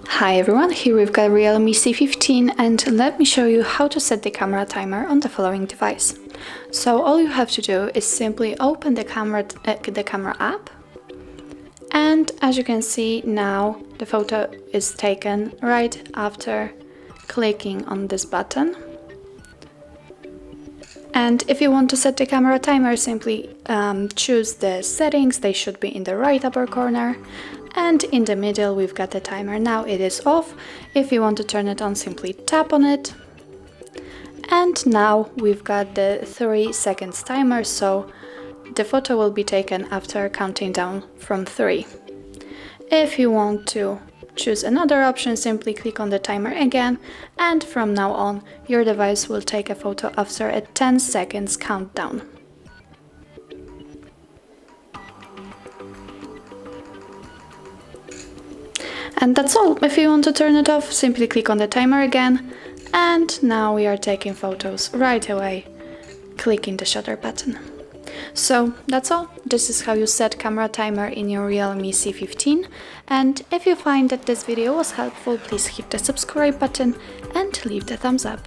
Hi everyone, here we've got Realme C15 and let me show you how to set the camera timer on the following device. So all you have to do is simply open the camera app, and as you can see now the photo is taken right after clicking on this button. And if you want to set the camera timer, simply choose the settings. They should be in the right upper corner. And in the middle we've got the timer. Now it is off. If you want to turn it on, simply tap on it. And now we've got the 3 seconds timer, so the photo will be taken after counting down from 3. If you want to choose another option, simply click on the timer again, and from now on your device will take a photo after a 10 seconds countdown. And that's all. If you want to turn it off, simply click on the timer again, and now we are taking photos right away, clicking the shutter button. So that's all. This is how you set camera timer in your Realme C15, and if you find that this video was helpful, please hit the subscribe button and leave the thumbs up.